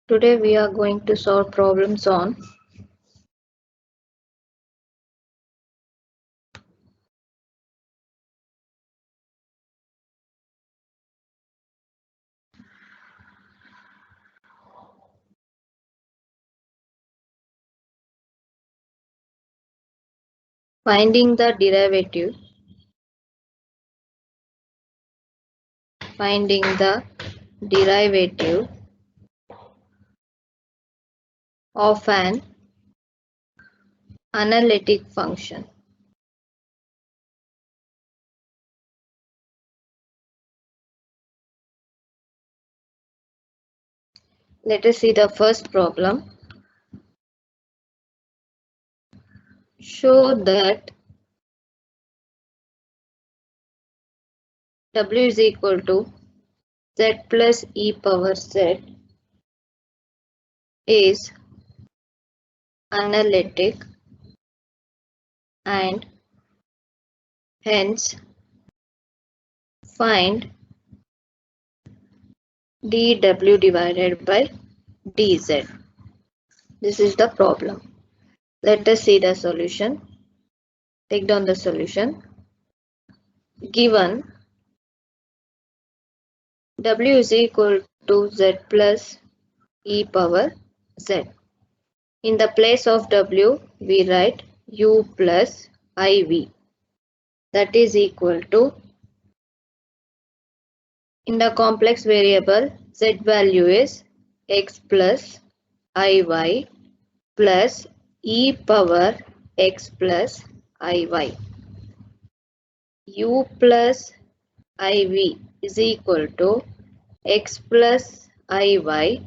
Today we are going to solve problems on finding the derivative, finding the derivative of an analytic function. Let us see the first problem. Show that w is equal to z plus e power z is analytic and hence find dw divided by dz. This is the problem. Let us see the solution. Take down the solution. Given w is equal to z plus e power z. In the place of w, we write u plus iv. That is equal to, in the complex variable, z value is x plus iy plus e power x plus iy. U plus iv is equal to x plus iy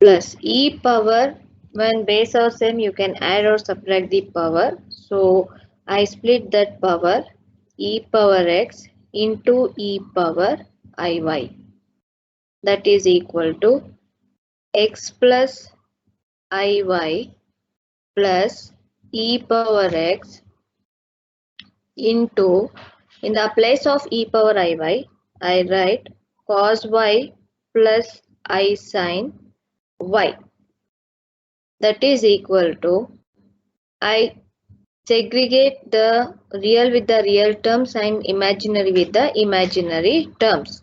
plus e power. When base are same, you can add or subtract the power. So I split that power, e power x into e power iy. That is equal to x plus iy plus e power x into, in the place of e power iy, I write cos y plus I sin y. That is equal to, I segregate the real with the real terms and imaginary with the imaginary terms.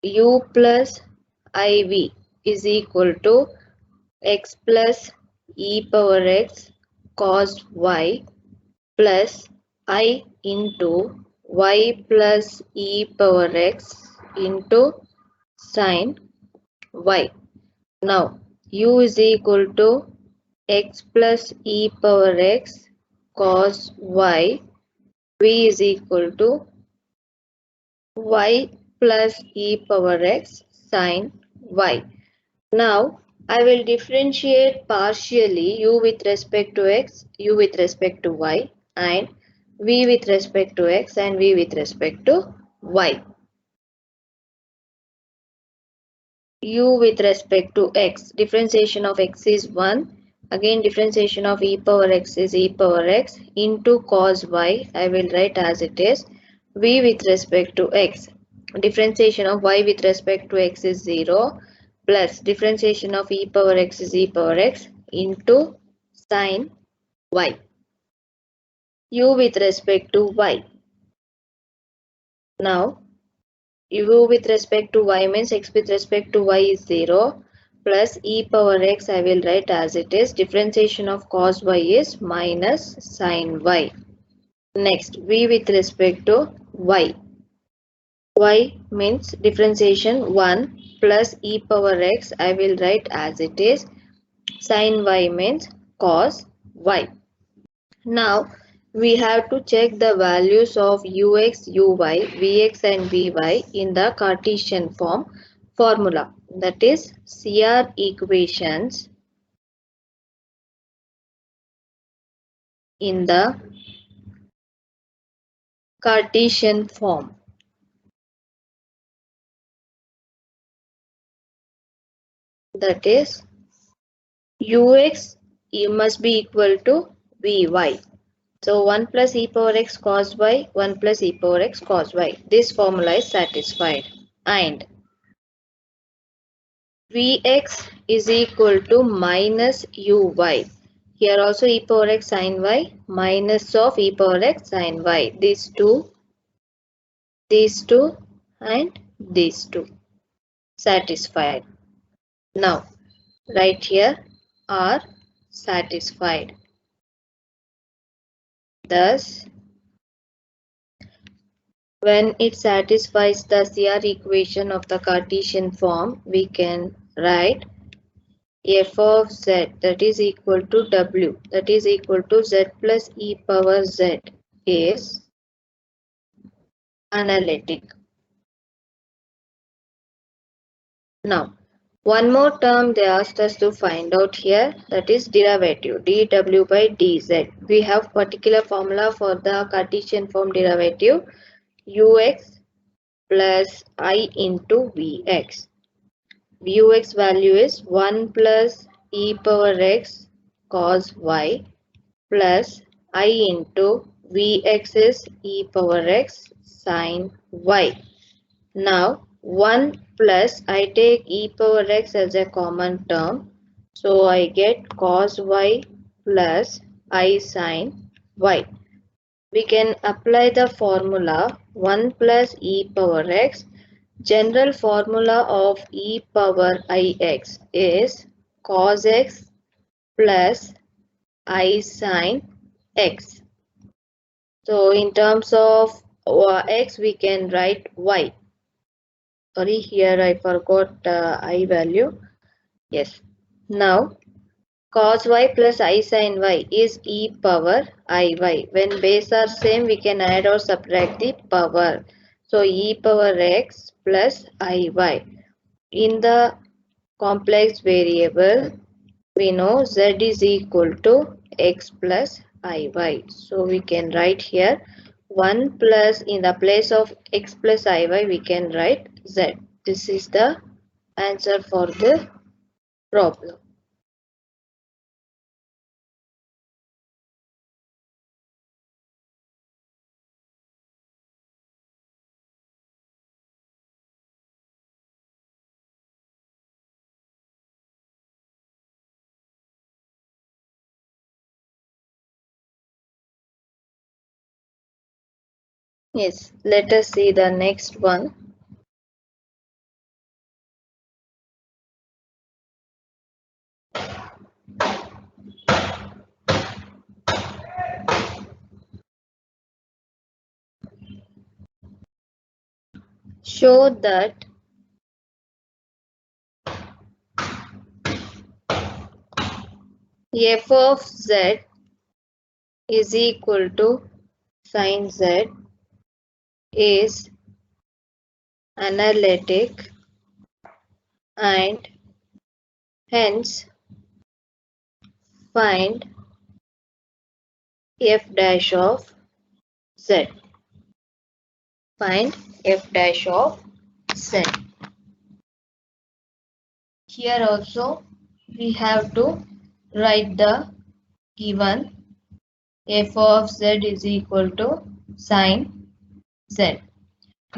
U plus iv is equal to x plus e power x cos y plus I into y plus e power x into sin y. Now u is equal to x plus e power x cos y, v is equal to y plus e power x sin y. Now I will differentiate partially u with respect to x, u with respect to y, and v with respect to x and v with respect to y. U with respect to x, differentiation of x is 1. Again differentiation of e power x is e power x into cos y, I will write as it is. V with respect to x, differentiation of y with respect to x is 0 plus differentiation of e power x is e power x into sin y. U with respect to y. Now u with respect to y means x with respect to y is 0 plus e power x, I will write as it is. Differentiation of cos y is minus sin y. Next v with respect to y. Y means differentiation 1 plus e power x, I will write as it is. Sin y means cos y. Now we have to check the values of ux, uy, vx and vy in the Cartesian form formula, that is CR equations in the Cartesian form. That is ux must be equal to vy. So 1 plus e power x cos y, 1 plus e power x cos y. This formula is satisfied. And Vx is equal to minus uy. Here also e power x sin y minus of e power x sin y. These two and these two satisfied. Now right here are satisfied. Thus when it satisfies the CR equation of the Cartesian form, we can write f of z that is equal to w that is equal to z plus e power z is analytic. Now, one more term they asked us to find out here, that is derivative dw by dz. We have particular formula for the Cartesian form derivative ux plus I into vx. Vx value is 1 plus e power x cos y plus I into Vx is e power x sin y. Now 1 plus I take e power x as a common term. So I get cos y plus I sin y. We can apply the formula 1 plus e power x. General formula of e power ix is cos x plus I sin x. So in terms of x we can write y. Sorry, here I forgot I value. Yes. Now cos y plus I sin y is e power iy. When base are same we can add or subtract the power. So e power x plus iy. In the complex variable we know z is equal to x plus iy. So we can write here 1 plus in the place of x plus iy we can write z. This is the answer for the problem. Yes, let us see the next one. Show that f of z is equal to sin z is analytic and hence find f dash of z. Find f dash of z. Here also we have to write the given f of z is equal to sin z.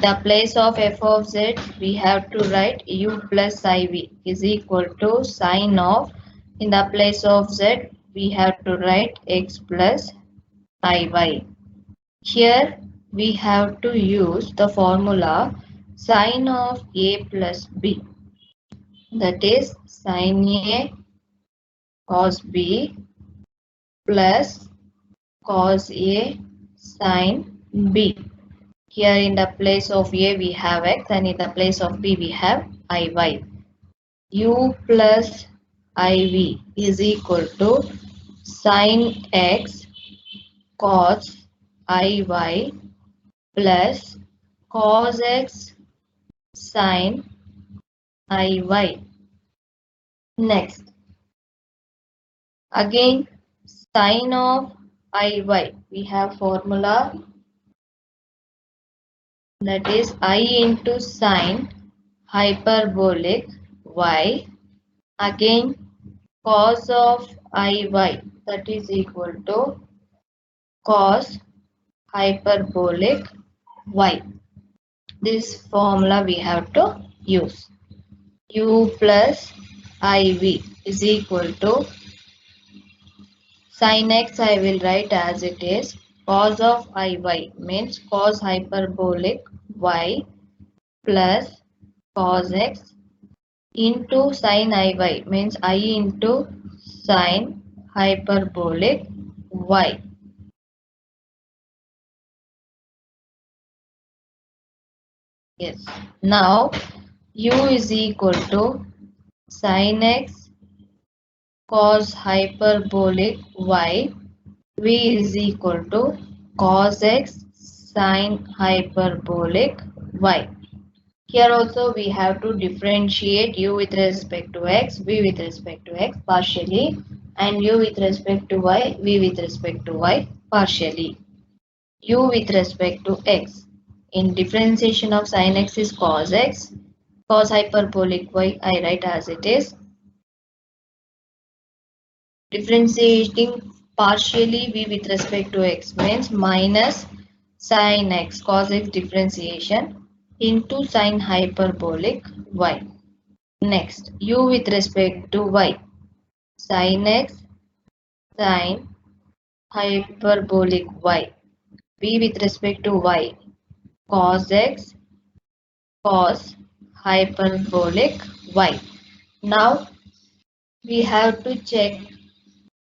The place of f of z we have to write u plus iv is equal to sine of, in the place of z we have to write x plus iy. Here we have to use the formula sine of a plus b, that is sin a cos b plus cos a sin b. Here in the place of a we have x and in the place of b we have iy. U plus iv is equal to sin x cos iy plus cos x sin iy. Next, again sin of iy, we have formula that is I into sine hyperbolic y, again cos of iy, that is equal to cos hyperbolic y. This formula we have to use. u plus iv is equal to sin x I will write as it is. Cos of iy means cos hyperbolic y plus cos x into sin iy means I into sin hyperbolic y. Yes. Now u is equal to sin x cos hyperbolic y. V is equal to cos x sin hyperbolic y. Here also we have to differentiate u with respect to x, v with respect to x partially, and u with respect to y, v with respect to y partially. U with respect to x. In differentiation of sin x is cos x, cos hyperbolic y I write as it is. Differentiating partially v with respect to x means minus sin x cos x differentiation into sin hyperbolic y. Next, u with respect to y. Sin x sin hyperbolic y. V with respect to y. Cos x cos hyperbolic y. Now we have to check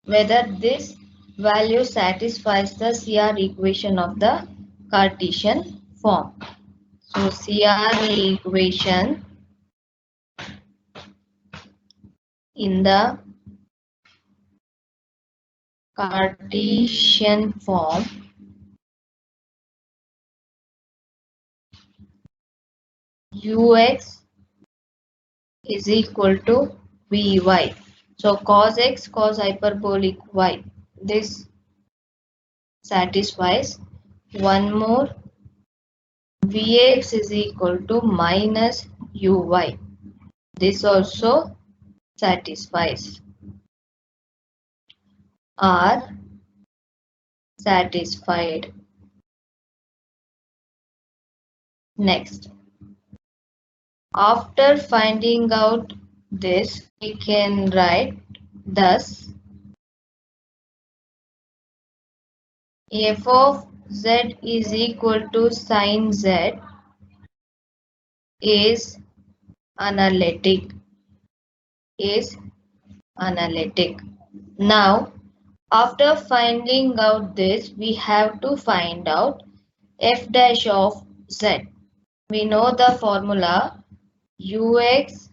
whether this value satisfies the CR equation of the Cartesian form. So CR equation in the Cartesian form ux is equal to Vy. So cos x cos hyperbolic y. This satisfies. One more, Vx is equal to minus uy. This also satisfies. Are satisfied. Next, after finding out this, we can write thus f of z is equal to sin z is analytic. Now, after finding out this, we have to find out f dash of z. We know the formula ux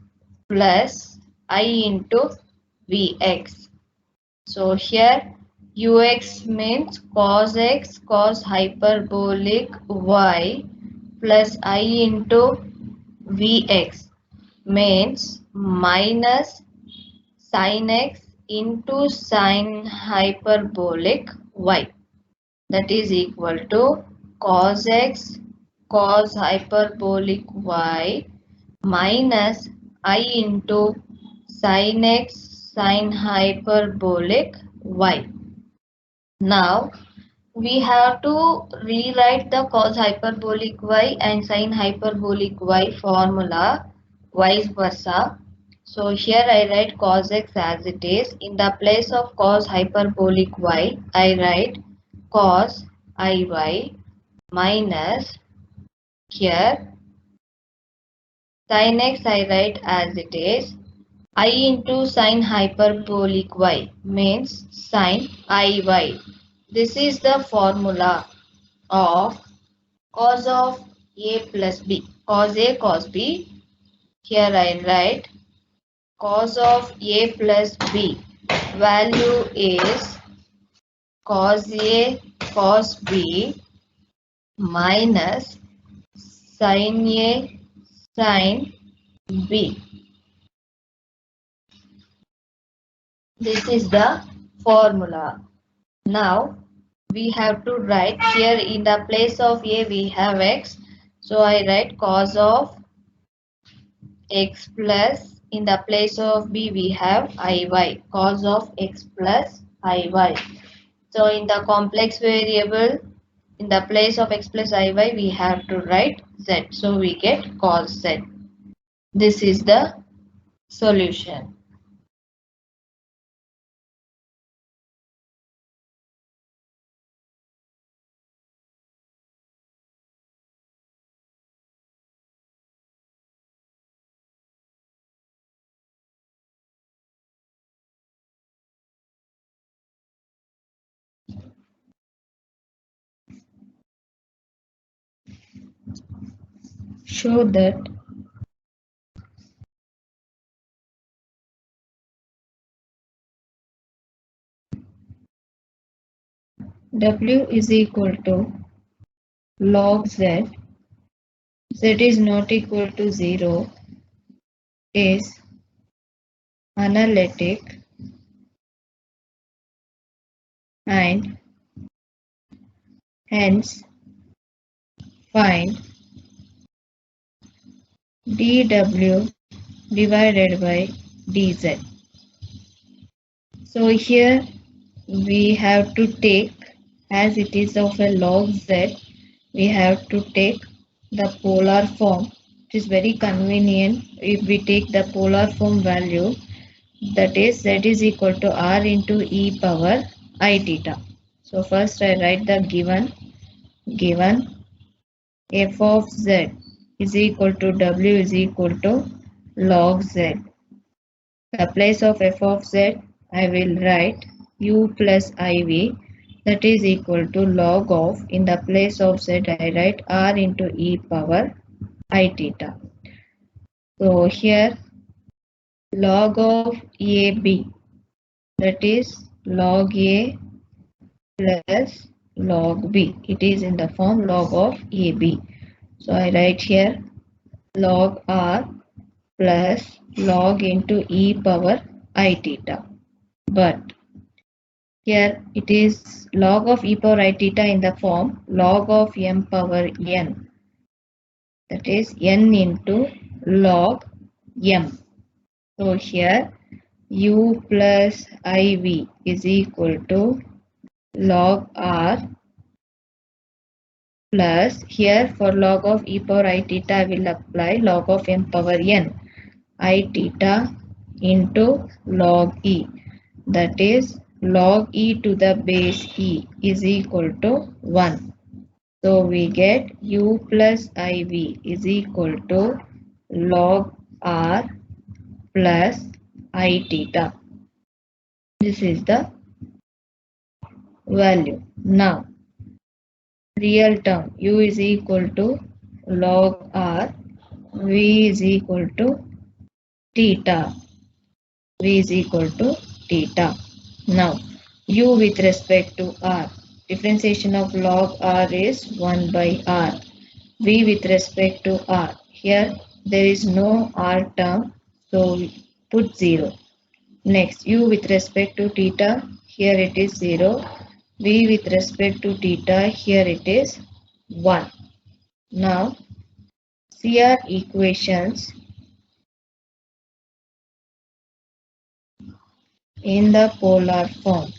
plus I into Vx. So here ux means cos x cos hyperbolic y plus I into Vx means minus sin x into sin hyperbolic y, that is equal to cos x cos hyperbolic y minus I into sin x sin hyperbolic y. Now we have to rewrite the cos hyperbolic y and sin hyperbolic y formula vice versa. So here I write cos x as it is. In the place of cos hyperbolic y, I write cos iy minus here sin x I write as it is. I into sin hyperbolic y means sin iy. This is the formula of cos of a plus b. Cos a cos b. Here I write cos of a plus b. Value is cos a cos b minus sin a sin b. This is the formula. Now we have to write here in the place of a we have x. So I write cos of x plus in the place of b we have iy. Cos of x plus iy. So in the complex variable in the place of x plus iy we have to write z. So we get cos z. This is the Solution. Show that W is equal to log Z, Z is not equal to 0, is analytic and hence find dW divided by dz. So here we have to take, as it is of a log z, we have to take the polar form. It is very convenient if we take the polar form value, that is z is equal to r into e power I theta. So first I write the given f of z is equal to w is equal to log z. The place of f of z, I will write u plus iv, that is equal to log of, in the place of z I write r into e power I theta. So here log of ab, that is log a plus log b. It is in the form log of ab. So I write here log r plus log into e power I theta. But here it is log of e power I theta in the form log of m power n, that is n into log m. So here u plus iv is equal to log r plus, here for log of e power I theta I will apply log of m power n I theta into log e, that is log e to the base e is equal to 1. So we get u plus iv is equal to log r plus I theta. This is the value. Now real term u is equal to log r, v is equal to theta, v is equal to theta. Now u with respect to r, differentiation of log r is 1 by r, v with respect to r, here there is no r term, so we put 0. Next u with respect to theta, here it is 0, v with respect to theta, here it is 1. Now see our equations in the polar form.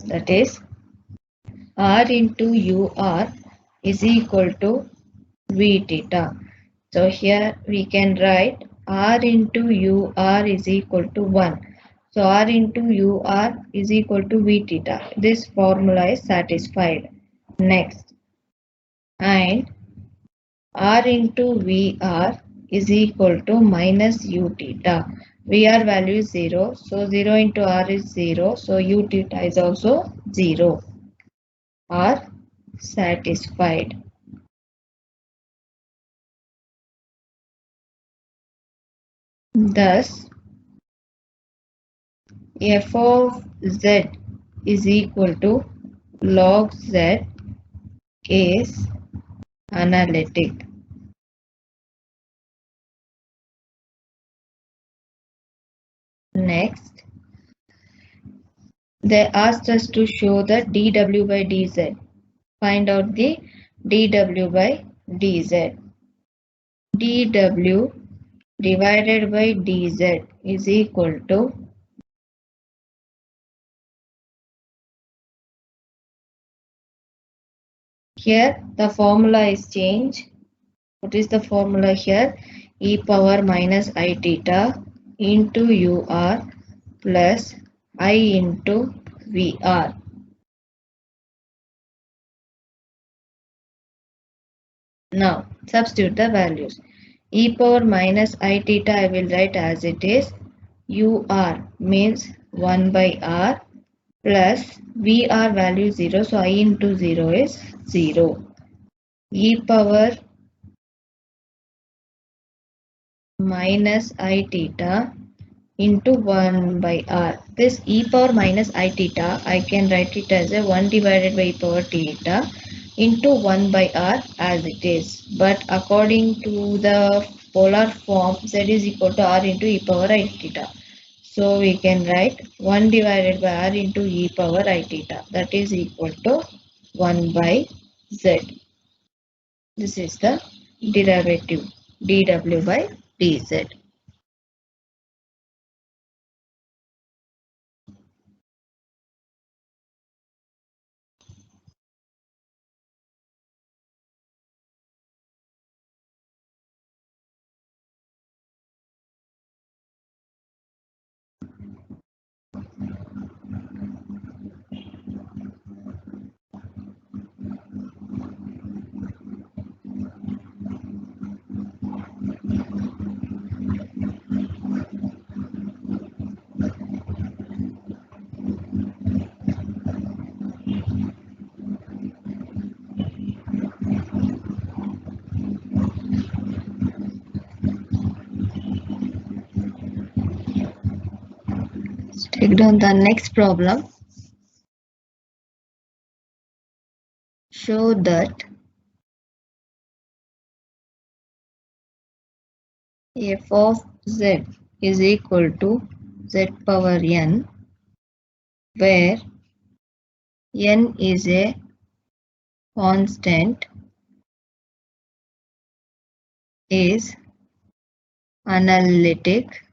That is r into ur is equal to v theta. So here we can write r into ur is equal to 1. So r into ur is equal to v theta. This formula is satisfied. Next, and r into vr is equal to minus u theta. Vr value is 0. So 0 into r is 0. So u theta is also 0. Are satisfied. Thus f of z is equal to log z is analytic. Next, they asked us to show the dw by dz. Find out the dw by dz. dw divided by dz is equal to Here the formula is changed. What is the formula here? E power minus I theta into UR plus I into VR. Now substitute the values. E power minus I theta I will write as it is. UR means 1 by R plus VR value 0. So I into 0 is 0. E power minus I theta into 1 by r. This e power minus I theta, I can write it as a 1 divided by e power theta into 1 by r as it is. But according to the polar form, z is equal to r into e power I theta. So we can write 1 divided by r into e power I theta. That is equal to 1 by z. This is the derivative dw by dz. Let's take down the next problem. Show that f of z is equal to z power n, where n is a constant, is analytic,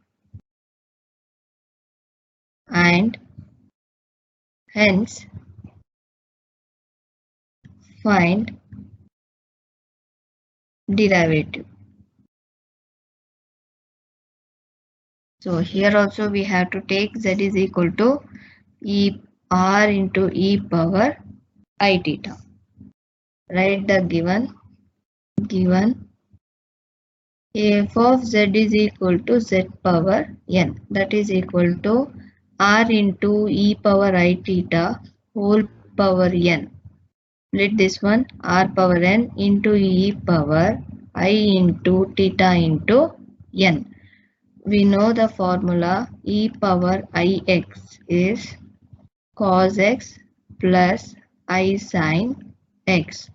and hence find derivative. So here also we have to take z is equal to e r into e power I theta. Write the given f of z is equal to z power n, that is equal to r into e power I theta whole power n. Split this one, r power n into e power I into theta into n. We know the formula e power ix is cos x plus I sin x.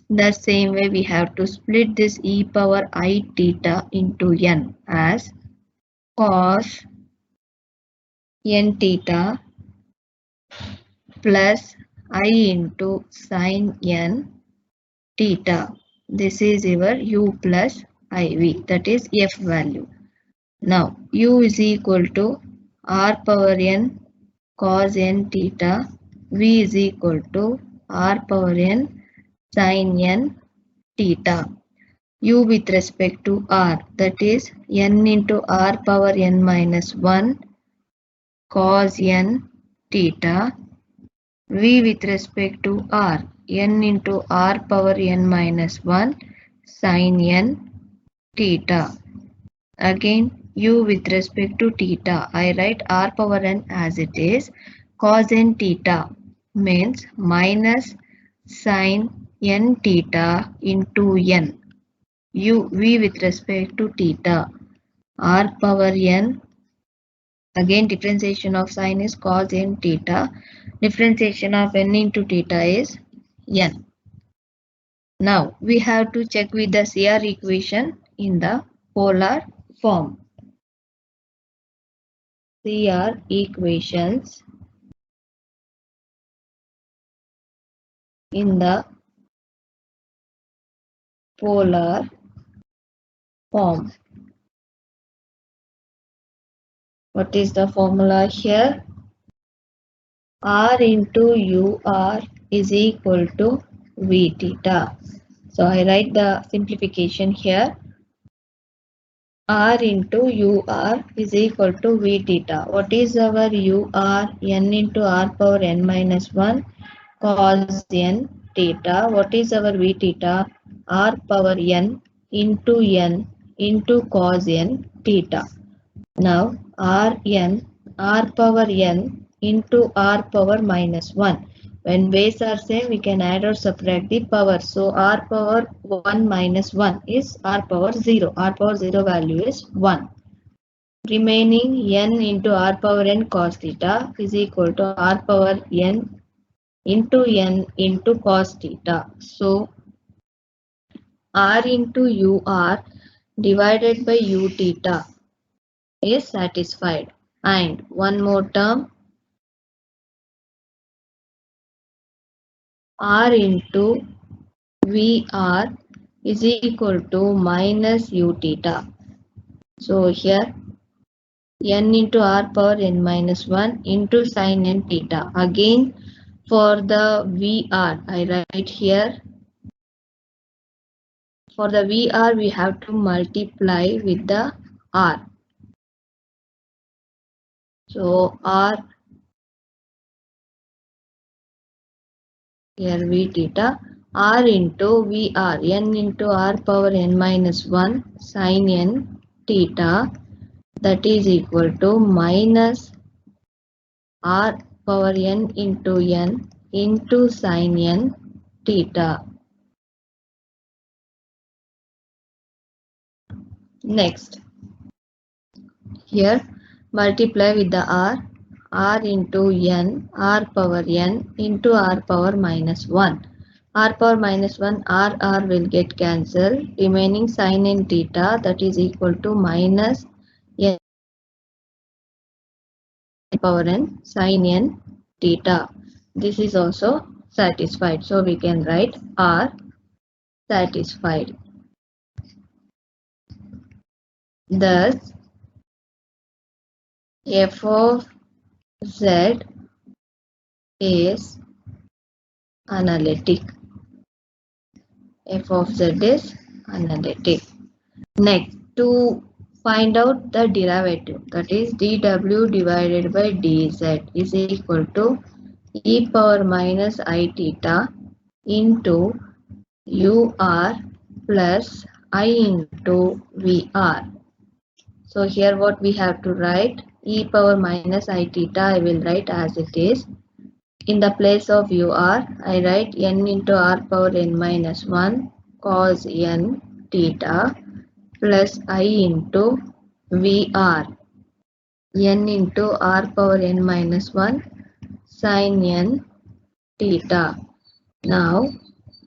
The same way we have to split this e power I theta into n as cos n theta plus I into sin n theta. This is your u plus iv, that is f value. Now u is equal to r power n cos n theta, v is equal to r power n sin n theta. U with respect to r, that is n into r power n minus 1 cos n theta, v with respect to r, n into r power n minus 1 sin n theta. Again u with respect to theta, I write r power n as it is. Cos n theta means minus sin n theta into n. U v with respect to theta, r power n, again differentiation of sin is cos n theta, differentiation of n into theta is n. Now we have to check with the CR equation in the polar form. CR equations in the polar form. What is the formula here? R into UR is equal to v theta. So I write the simplification here. R into UR is equal to V theta. What is our UR? N into R power N minus 1 cos N theta. What is our V theta? R power N into cos N theta. Now R power N into R power minus 1. When base are same, we can add or subtract the power. So R power 1 minus 1 is R power 0. R power 0 value is 1. Remaining N into R power N cos theta is equal to R power N into cos theta. So R into UR divided by U theta is satisfied. And one more term, R into VR is equal to minus U theta. So here N into R power N minus 1 into sin N theta. Again for the VR, I write here, for the VR we have to multiply with the R. So R here V theta, R into VR, N into R power N minus 1 sin N theta, that is equal to minus R power N into sin N theta. Next, here multiply with the R into N, R power N into R power minus 1. R power minus 1, R will get cancelled, remaining sin N theta, that is equal to minus N power N sin N theta. This is also satisfied. So we can write R satisfied. Thus, f of z is analytic. F of z is analytic. Next, to find out the derivative, that is dw divided by dz is equal to e power minus I theta into ur plus I into vr. So here what we have to write, e power minus I theta I will write as it is. In the place of ur, I write n into r power n minus 1 cos n theta plus I into vr, n into r power n minus 1 sin n theta. Now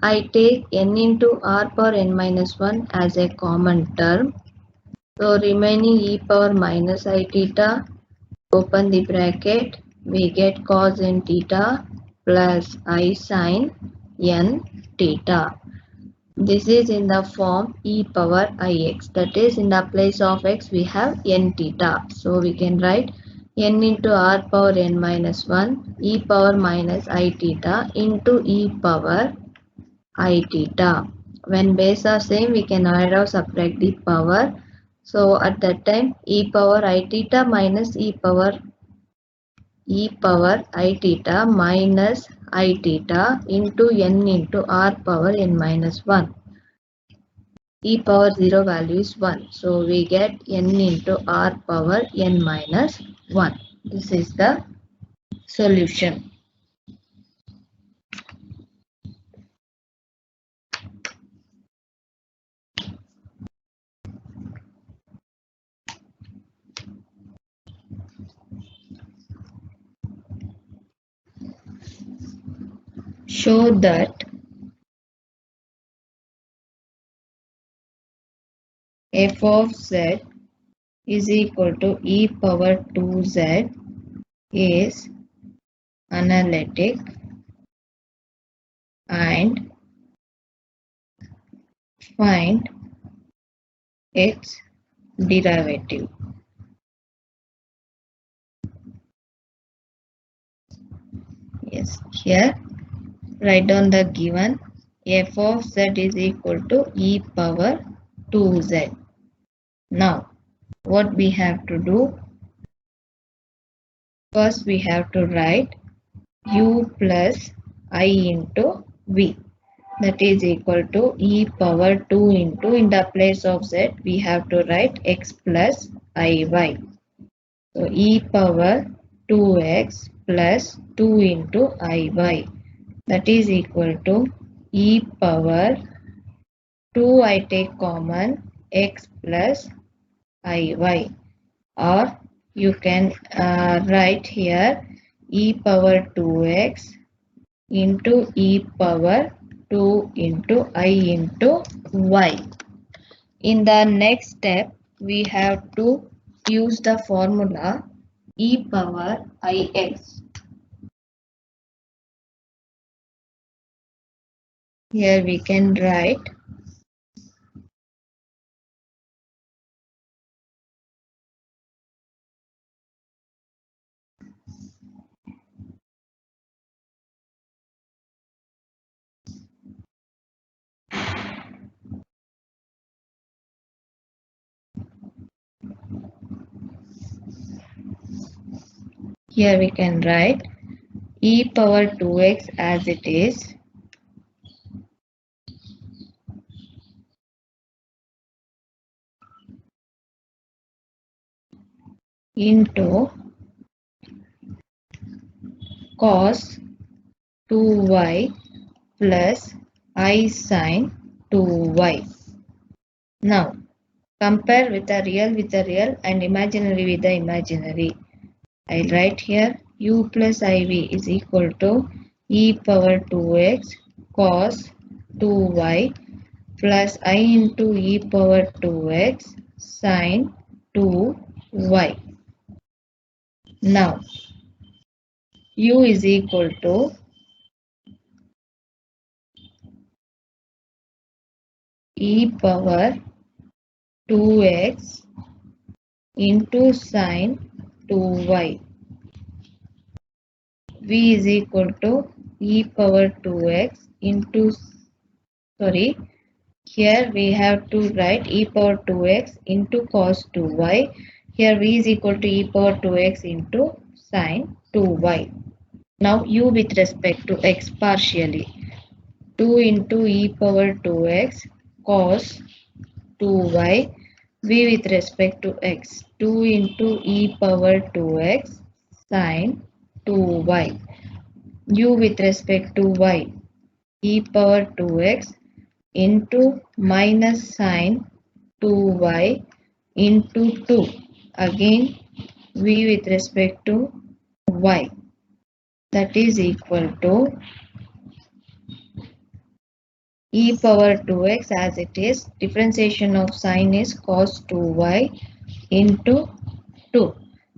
I take n into r power n minus 1 as a common term. So remaining e power minus I theta, open the bracket, we get cos n theta plus I sin n theta. This is in the form e power ix, that is in the place of x we have n theta. So we can write n into r power n minus 1 e power minus I theta into e power I theta. When base are same, we can add or subtract the power. So at that time e power I theta minus e power I theta minus I theta into n into r power n minus 1. E power 0 value is 1. So we get n into r power n minus 1. This is the solution. Show that f of z is equal to e power 2z is analytic and find its derivative. Yes, here write down the given f of z is equal to e power 2z. Now, what we have to do? First, we have to write u plus I into v. That is equal to e power 2 into, in the place of z, we have to write x plus iy. So e power 2x plus 2 into iy. That is equal to e power 2, I take common, x plus iy, or you can write here e power 2x into e power 2 into I into y. In the next step, we have to use the formula e power ix. Here we can write e power 2x as it is into cos 2y plus I sin 2y. Now, compare with the real and imaginary with the imaginary. I'll write here u plus iv is equal to e power 2x cos 2y plus I into e power 2x sin 2y. Now, u is equal to e power 2x into sin 2y. V is equal to e power 2x into, sorry, here we have to write e power 2x into cos 2y. Here v is equal to e power 2x into sin 2y. Now u with respect to x partially. 2 into e power 2x cos 2y. V with respect to x. 2 into e power 2x sin 2y. U with respect to y. E power 2x into minus sin 2y into 2. Again v with respect to y. That is equal to e power 2x as it is. Differentiation of sign is cos 2y into 2.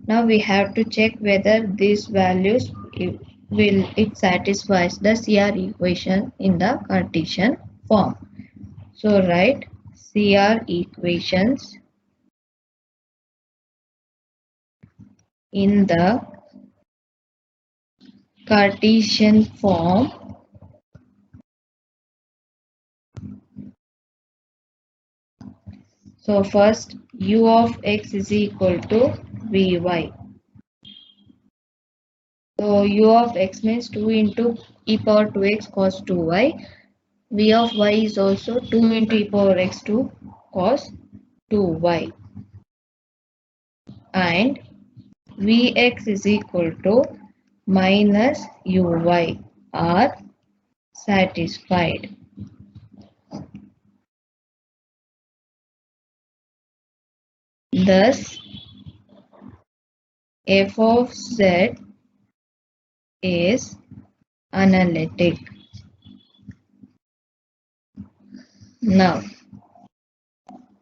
Now we have to check whether these values it satisfies the CR equation in the Cartesian form. So write CR equations in the Cartesian form. So first u of x is equal to vy. So u of x means 2 into e power 2x cos 2y. V of y is also 2 into e power x 2 cos 2y. And Vx is equal to minus uy are satisfied. Thus, f of z is analytic. Now,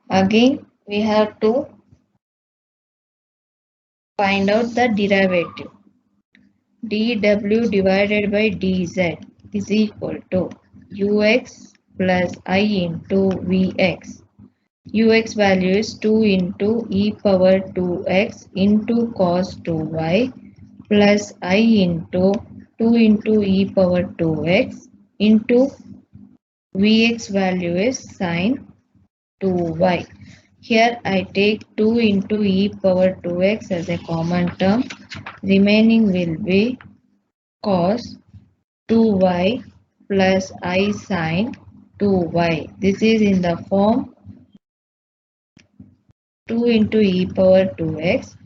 again we have to find out the derivative. dw divided by dz is equal to ux plus I into vx. Ux value is 2 into e power 2x into cos 2y plus I into 2 into e power 2x into Vx value is sine 2y. Here I take 2 into e power 2x as a common term. Remaining will be cos 2y plus I sine 2y. This is in the form 2 into e power 2x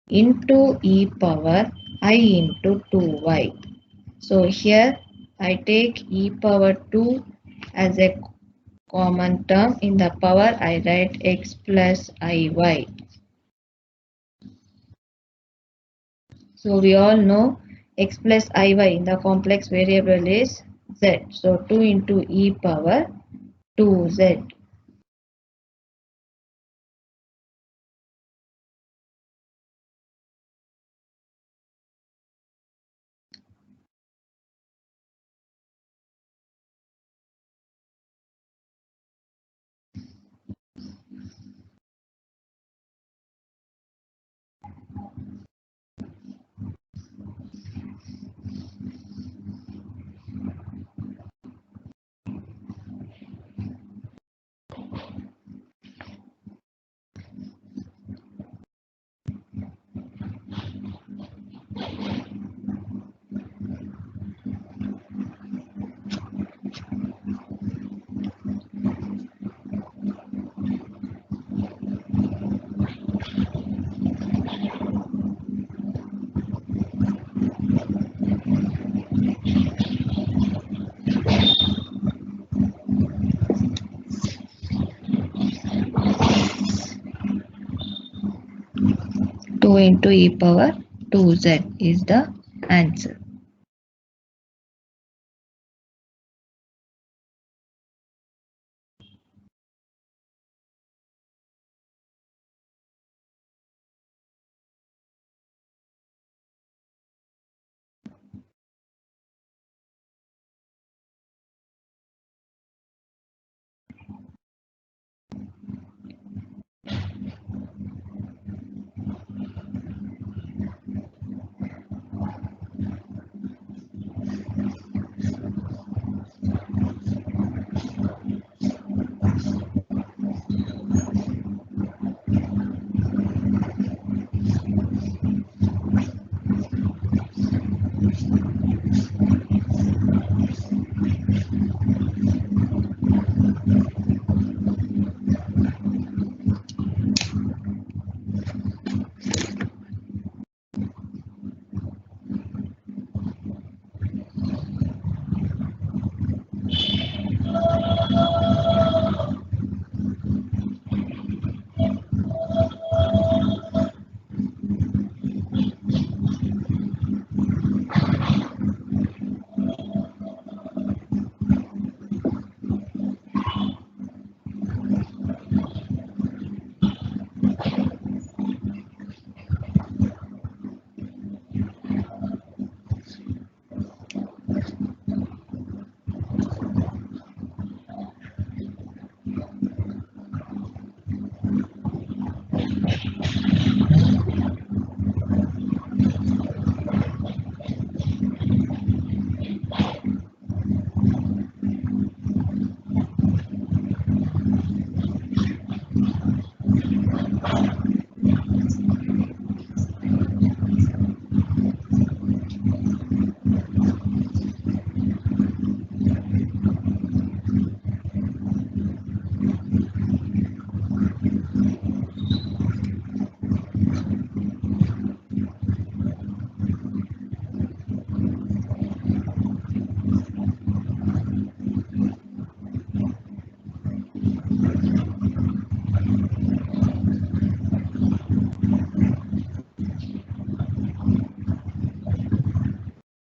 into e power I into 2y. So here I take e power 2 as a common term. In the power I write x plus iy. So we all know x plus iy in the complex variable is z. So 2 into e power 2z. Two into e power 2z is the answer.